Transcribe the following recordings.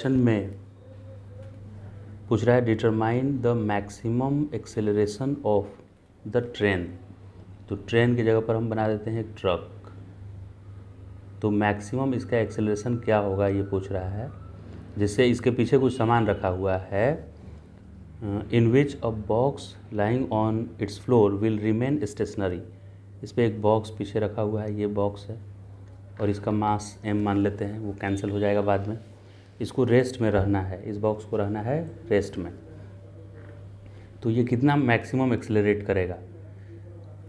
Question में पूछ रहा है determine the maximum acceleration of the train. तो ट्रेन की जगह पर हम बना देते हैं एक ट्रक। तो मैक्सिमम इसका एक्सेलरेशन क्या होगा ये पूछ रहा है, जिससे इसके पीछे कुछ सामान रखा हुआ है। In which a box lying on its floor will remain stationary. इस पर एक बॉक्स पीछे रखा हुआ है, ये बॉक्स है और इसका मास m मान लेते हैं, वो कैंसिल हो जाएगा बाद में। इसको रेस्ट में रहना है, इस बॉक्स को रहना है रेस्ट में। तो ये कितना मैक्सिमम एक्सेलरेट करेगा।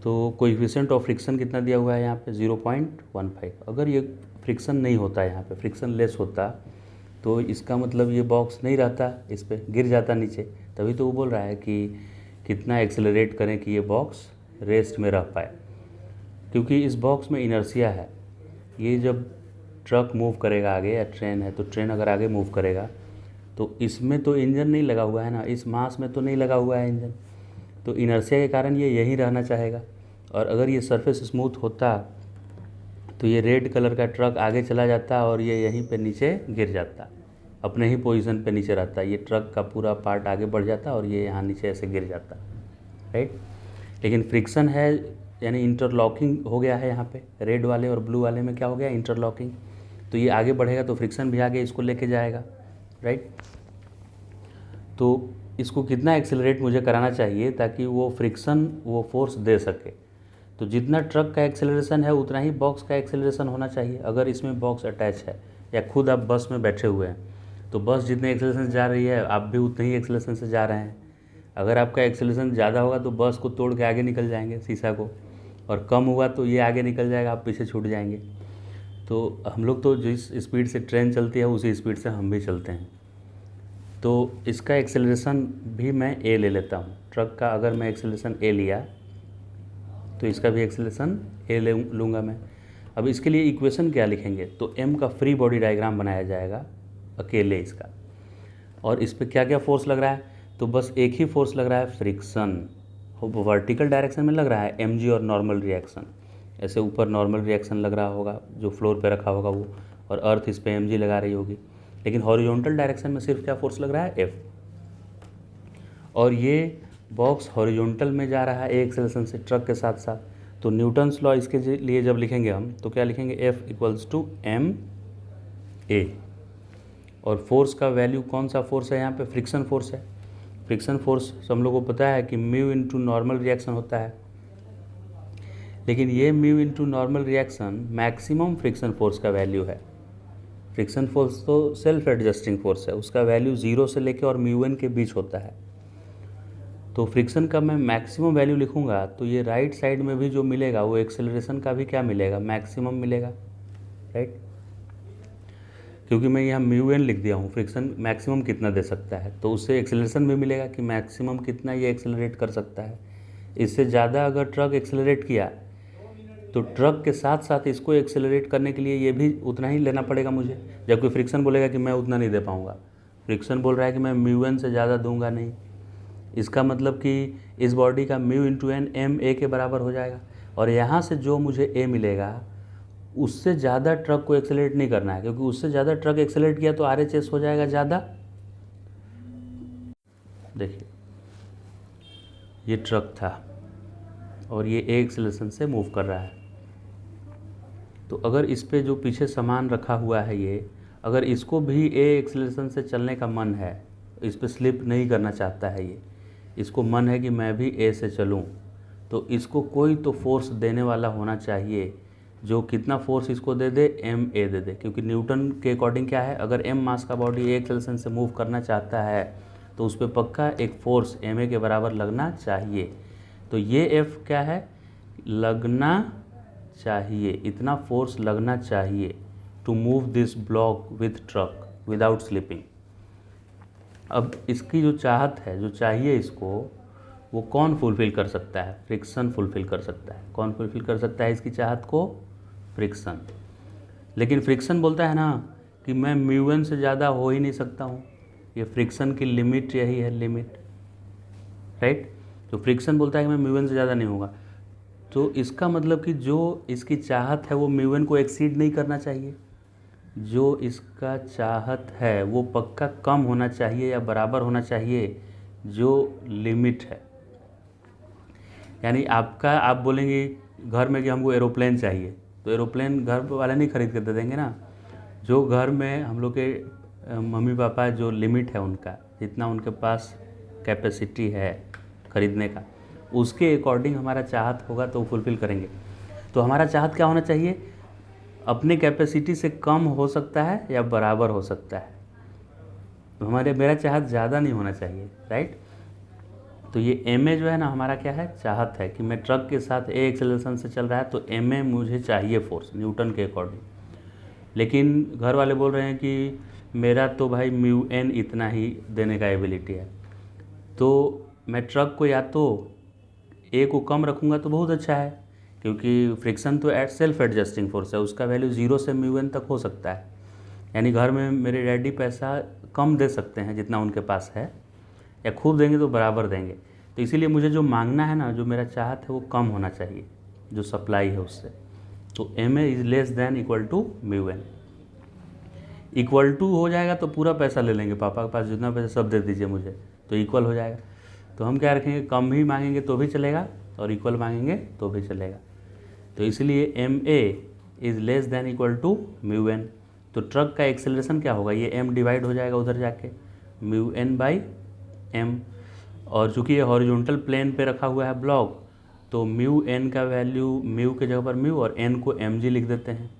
तो कोएफिशिएंट ऑफ फ्रिक्शन कितना दिया हुआ है यहाँ पे 0.15। अगर ये फ्रिक्शन नहीं होता, यहाँ पे फ्रिक्शन लेस होता तो इसका मतलब ये बॉक्स नहीं रहता, इस पर गिर जाता नीचे। तभी तो वो बोल रहा है कि कितना एक्सेलरेट करें कि ये बॉक्स रेस्ट में रह पाए, क्योंकि इस बॉक्स में इनर्शिया है। ये जब ट्रक मूव करेगा आगे, या ट्रेन है तो ट्रेन अगर आगे मूव करेगा तो इसमें तो इंजन नहीं लगा हुआ है ना, इस मास में तो नहीं लगा हुआ है इंजन, तो इनर्शिया के कारण ये यहीं रहना चाहेगा। और अगर ये सरफेस स्मूथ होता तो ये रेड कलर का ट्रक आगे चला जाता और ये यहीं पे नीचे गिर जाता, अपने ही पोजीशन पे नीचे रहता। ये ट्रक का पूरा पार्ट आगे बढ़ जाता और ये यहाँ नीचे ऐसे गिर जाता, राइट। लेकिन फ्रिक्शन है, यानी इंटरलॉकिंग हो गया है यहाँ पे। रेड वाले और ब्लू वाले में क्या हो गया, इंटरलॉकिंग। तो ये आगे बढ़ेगा तो फ्रिक्शन भी आगे इसको लेके जाएगा, राइट। तो इसको कितना एक्सेलरेट मुझे कराना चाहिए ताकि वो फ्रिक्शन वो फोर्स दे सके। तो जितना ट्रक का एक्सेलरेशन है उतना ही बॉक्स का एक्सेलरेशन होना चाहिए, अगर इसमें बॉक्स अटैच है। या खुद आप बस में बैठे हुए हैं तो बस जितने एक्सेलरेशन से जा रही है आप भी उतने ही एक्सेलरेशन से जा रहे हैं। अगर आपका एक्सेलरेशन ज़्यादा होगा तो बस को तोड़ के आगे निकल जाएंगे शीशा को, और कम हुआ तो ये आगे निकल जाएगा, आप पीछे छूट जाएंगे। तो हम लोग तो जिस स्पीड से ट्रेन चलती है उसी स्पीड से हम भी चलते हैं। तो इसका एक्सेलरेशन भी मैं ए ले लेता हूँ। ट्रक का अगर मैं एक्सेलरेशन ए लिया तो इसका भी एक्सेलरेशन ए ले लूँगा मैं। अब इसके लिए इक्वेशन क्या लिखेंगे, तो एम का फ्री बॉडी डायग्राम बनाया जाएगा अकेले इसका। और इस पर क्या क्या फोर्स लग रहा है, तो बस एक ही फोर्स लग रहा है, फ्रिक्शन। वर्टिकल डायरेक्शन में लग रहा है mg और नॉर्मल रिएक्शन। ऐसे ऊपर नॉर्मल रिएक्शन लग रहा होगा जो फ्लोर पे रखा होगा वो, और अर्थ इस पे mg लगा रही होगी। लेकिन हॉरिजॉन्टल डायरेक्शन में सिर्फ क्या फोर्स लग रहा है, F। और ये बॉक्स हॉरिजॉन्टल में जा रहा है ए एक्सेलरेशन से ट्रक के साथ साथ। तो न्यूटन्स लॉ इसके लिए जब लिखेंगे हम तो क्या लिखेंगे, F equals to M A. और फोर्स का वैल्यू कौन सा फोर्स है यहाँ पे, फ्रिक्शन फोर्स है। फ्रिक्शन फोर्स हम लोगों को पता है कि म्यू इंटू नॉर्मल रिएक्शन होता है। लेकिन ये mu into normal reaction maximum friction force का वैल्यू है। फ्रिक्शन फोर्स तो सेल्फ एडजस्टिंग फोर्स है, उसका वैल्यू 0 से लेकर और म्यू एन के बीच होता है। तो फ्रिक्शन का मैं मैक्सिमम वैल्यू लिखूंगा तो ये राइट साइड में भी जो मिलेगा वो एक्सेलरेशन का भी क्या मिलेगा, मैक्सिमम मिलेगा, राइट। क्योंकि मैं यहाँ म्यू एन लिख दिया हूँ, फ्रिक्शन मैक्सिमम कितना दे सकता है, तो उससे एक्सेलरेशन भी मिलेगा कि मैक्सिमम कितना ये एक्सेलरेट कर सकता है। इससे ज़्यादा अगर ट्रक एक्सेलरेट किया तो ट्रक के साथ साथ इसको एक्सेलरेट करने के लिए ये भी उतना ही लेना पड़ेगा मुझे, जबकि फ्रिक्शन बोलेगा कि मैं उतना नहीं दे पाऊँगा। फ्रिक्शन बोल रहा है कि मैं म्यू एन से ज़्यादा दूंगा नहीं। इसका मतलब कि इस बॉडी का mu into N M A के बराबर हो जाएगा। और यहाँ से जो मुझे ए मिलेगा उससे ज़्यादा ट्रक को एक्सेलरेट नहीं करना है, क्योंकि उससे ज़्यादा ट्रक एक्सेलरेट किया तो RHS हो जाएगा ज़्यादा। देखिए ये ट्रक था और ये ए एक्सेलरेशन से मूव कर रहा है। तो अगर इस पे जो पीछे सामान रखा हुआ है ये, अगर इसको भी ए एक्सेलरेशन से चलने का मन है, इस पे स्लिप नहीं करना चाहता है ये, इसको मन है कि मैं भी ए से चलूँ, तो इसको कोई तो फोर्स देने वाला होना चाहिए जो कितना फोर्स इसको दे दे, एम ए दे दे। क्योंकि न्यूटन के अकॉर्डिंग क्या है, अगर एम मास का बॉडी ए एक्सेलरेशन से मूव करना चाहता है तो उस पर पक्का एक फोर्स एम ए के बराबर लगना चाहिए। तो ये एफ क्या है, लगना चाहिए, इतना फोर्स लगना चाहिए to move this block with truck without slipping. अब इसकी जो चाहत है, जो चाहिए इसको, वो कौन फुलफ़िल कर सकता है, फ्रिक्शन फुलफ़िल कर सकता है। कौन फुलफ़िल कर सकता है इसकी चाहत को, फ्रिक्शन। लेकिन फ्रिक्शन बोलता है ना कि मैं म्यू एन से ज़्यादा हो ही नहीं सकता हूँ। ये फ्रिक्शन की लिमिट यही है, लिमिट, राइट। तो फ्रिक्शन बोलता है कि मैं म्यू एन से ज़्यादा नहीं होगा, तो इसका मतलब कि जो इसकी चाहत है वो म्यू एन को एक्सीड नहीं करना चाहिए। जो इसका चाहत है वो पक्का कम होना चाहिए या बराबर होना चाहिए जो लिमिट है। यानी आप बोलेंगे घर में कि हमको एरोप्लेन चाहिए, तो एरोप्लेन घर वाले नहीं खरीद कर दे देंगे ना। जो घर में हम लोग के मम्मी पापा जो लिमिट है उनका, जितना उनके पास कैपेसिटी है खरीदने का, उसके अकॉर्डिंग हमारा चाहत होगा तो फुलफ़िल करेंगे। तो हमारा चाहत क्या होना चाहिए? अपने कैपेसिटी से कम हो सकता है या बराबर हो सकता है। तो मेरा चाहत ज़्यादा नहीं होना चाहिए, राइट। तो ये एम ए जो है ना हमारा क्या है? चाहत है कि मैं ट्रक के साथ ए एक्सेलरेशन से चल रहा है तो एम ए मुझे चाहिए फोर्स न्यूटन के अकॉर्डिंग। लेकिन घर वाले बोल रहे हैं कि मेरा तो भाई म्यू एन इतना ही देने का एबिलिटी है, तो मैं ट्रक को या तो ए को कम रखूँगा तो बहुत अच्छा है, क्योंकि फ्रिक्शन तो सेल्फ एडजस्टिंग फोर्स है, उसका वैल्यू 0 से म्यू एन तक हो सकता है। यानी घर में मेरे डैडी पैसा कम दे सकते हैं जितना उनके पास है, या खूब देंगे तो बराबर देंगे। तो इसीलिए मुझे जो मांगना है ना, जो मेरा चाहत है वो कम होना चाहिए जो सप्लाई है उससे। तो M A is less than equal to mu N. Equal to हो जाएगा तो पूरा पैसा ले लेंगे, पापा के पास जितना पैसा सब दे दीजिए मुझे, तो इक्वल हो जाएगा। तो हम क्या रखेंगे? कम ही मांगेंगे तो भी चलेगा और इक्वल मांगेंगे तो भी चलेगा। तो इसलिए M A is less than equal to mu N. तो ट्रक का एक्सेलरेशन क्या होगा? ये एम डिवाइड हो जाएगा उधर जाके, म्यू एन बाई एम। और चूँकि ये हॉरिजॉन्टल प्लेन पे रखा हुआ है ब्लॉक, तो म्यू एन का वैल्यू म्यू के जगह पर म्यू और एन को एम जी लिख देते हैं,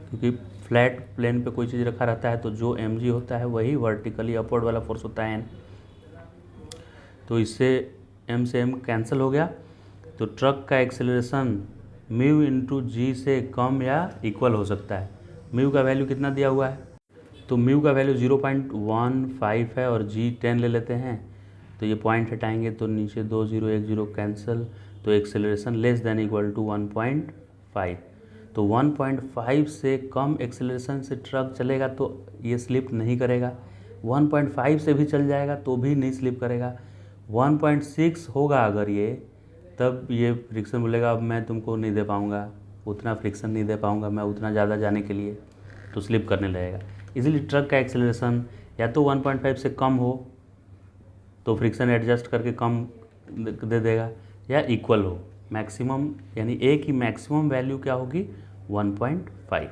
क्योंकि फ्लैट प्लेन पे कोई चीज़ रखा रहता है तो जो एम जी होता है वही वर्टिकली अपवर्ड वाला फोर्स होता है एन। तो इससे एम से एम कैंसिल हो गया। तो ट्रक का एक्सेलरेशन म्यू इंटू जी से कम या इक्वल हो सकता है। म्यू का वैल्यू कितना दिया हुआ है? तो म्यू का वैल्यू 0.15 है और जी 10 ले लेते हैं। तो ये पॉइंट हटाएंगे तो नीचे 2 0 1 0 कैंसिल। तो acceleration less than equal to 1.5। तो 1.5 से कम एक्सेलरेशन से ट्रक चलेगा तो ये स्लिप नहीं करेगा। 1.5 से भी चल जाएगा तो भी नहीं स्लिप करेगा। 1.6 होगा अगर ये, तब ये फ्रिक्शन बोलेगा अब मैं तुमको नहीं दे पाऊँगा, उतना फ्रिक्शन नहीं दे पाऊँगा मैं उतना ज़्यादा जाने के लिए, तो स्लिप करने लगेगा। इसलिए ट्रक का एक्सेलरेशन या तो 1.5 से कम हो तो फ्रिक्शन एडजस्ट करके कम दे देगा, या इक्वल हो मैक्सिमम, यानी ए की मैक्सिमम वैल्यू क्या होगी? 1.5।